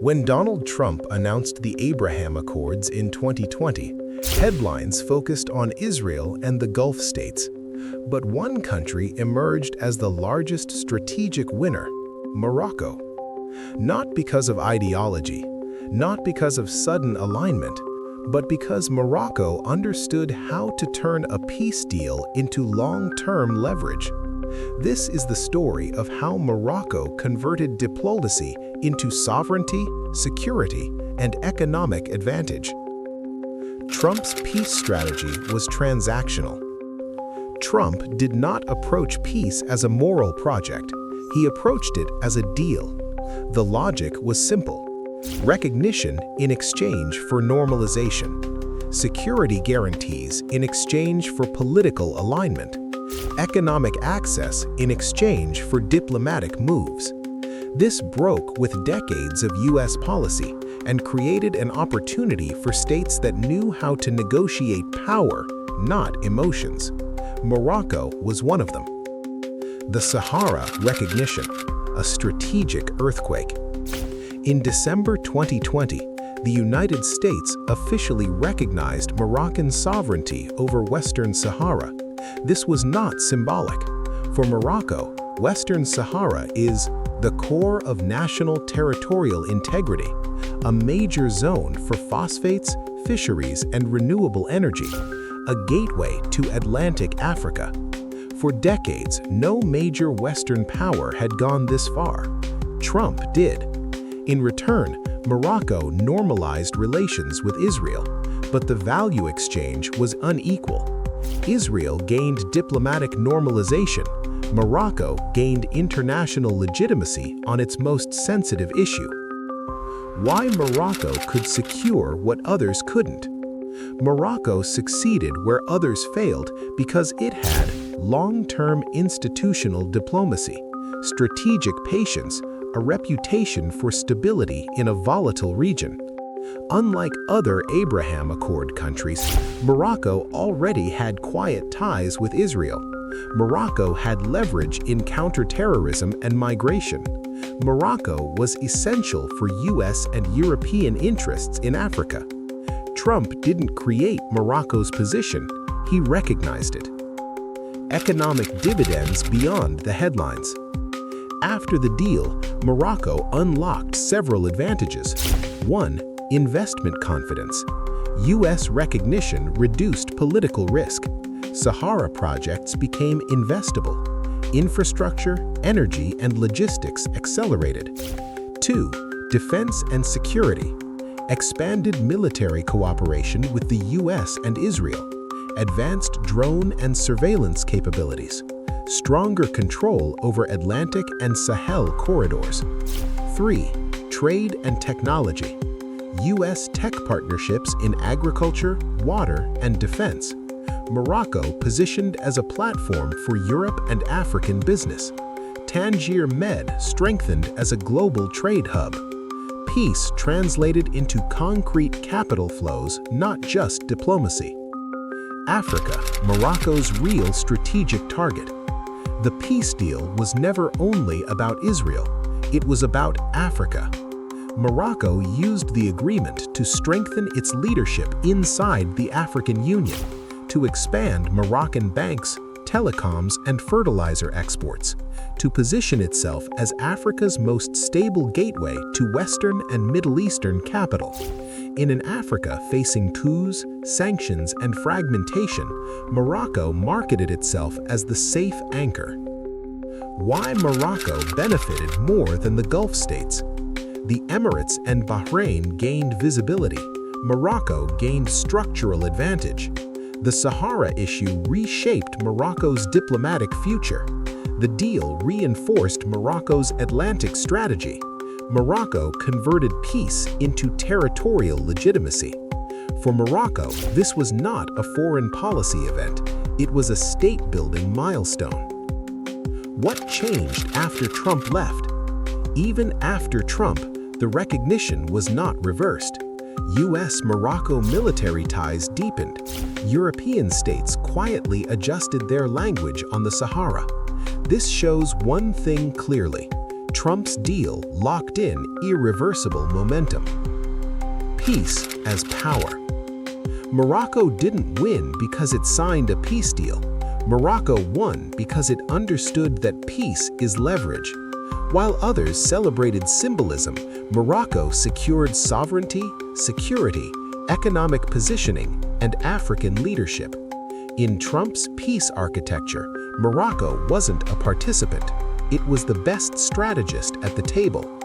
When Donald Trump announced the Abraham Accords in 2020, headlines focused on Israel and the Gulf states. But one country emerged as the largest strategic winner: Morocco. Not because of ideology, not because of sudden alignment, but because Morocco understood how to turn a peace deal into long-term leverage. This is the story of how Morocco converted diplomacy into sovereignty, security, and economic advantage. Trump's peace strategy was transactional. Trump did not approach peace as a moral project. He approached it as a deal. The logic was simple: recognition in exchange for normalization, security guarantees in exchange for political alignment, economic access in exchange for diplomatic moves. This broke with decades of U.S. policy and created an opportunity for states that knew how to negotiate power, not emotions. Morocco was one of them. The Sahara recognition, a strategic earthquake. In December 2020, the United States officially recognized Moroccan sovereignty over Western Sahara. This was not symbolic. For Morocco, Western Sahara is the core of national territorial integrity, a major zone for phosphates, fisheries, and renewable energy, a gateway to Atlantic Africa. For decades, no major Western power had gone this far. Trump did. In return, Morocco normalized relations with Israel, but the value exchange was unequal. Israel gained diplomatic normalization. Morocco gained international legitimacy on its most sensitive issue. Why Morocco could secure what others couldn't? Morocco succeeded where others failed because it had long-term institutional diplomacy, strategic patience, a reputation for stability in a volatile region. Unlike other Abraham Accord countries, Morocco already had quiet ties with Israel. Morocco had leverage in counterterrorism and migration. Morocco was essential for U.S. and European interests in Africa. Trump didn't create Morocco's position, he recognized it. Economic dividends beyond the headlines. After the deal, Morocco unlocked several advantages. 1. Investment confidence. U.S. recognition reduced political risk. Sahara projects became investable. Infrastructure, energy, and logistics accelerated. 2. Defense and security. Expanded military cooperation with the U.S. and Israel. Advanced drone and surveillance capabilities. Stronger control over Atlantic and Sahel corridors. 3. Trade and technology. U.S. tech partnerships in agriculture, water, and defense. Morocco positioned as a platform for Europe and African business. Tangier Med strengthened as a global trade hub. Peace translated into concrete capital flows, not just diplomacy. Africa, Morocco's real strategic target. The peace deal was never only about Israel, it was about Africa. Morocco used the agreement to strengthen its leadership inside the African Union, to expand Moroccan banks, telecoms, and fertilizer exports, to position itself as Africa's most stable gateway to Western and Middle Eastern capital. In an Africa facing coups, sanctions, and fragmentation, Morocco marketed itself as the safe anchor. Why Morocco benefited more than the Gulf states? The Emirates and Bahrain gained visibility. Morocco gained structural advantage. The Sahara issue reshaped Morocco's diplomatic future. The deal reinforced Morocco's Atlantic strategy. Morocco converted peace into territorial legitimacy. For Morocco, this was not a foreign policy event, it was a state-building milestone. What changed after Trump left? Even after Trump, the recognition was not reversed. U.S.-Morocco military ties deepened. European states quietly adjusted their language on the Sahara. This shows one thing clearly: Trump's deal locked in irreversible momentum. Peace as power. Morocco didn't win because it signed a peace deal. Morocco won because it understood that peace is leverage. While others celebrated symbolism, Morocco secured sovereignty, security, economic positioning, and African leadership. In Trump's peace architecture, Morocco wasn't a participant. It was the best strategist at the table.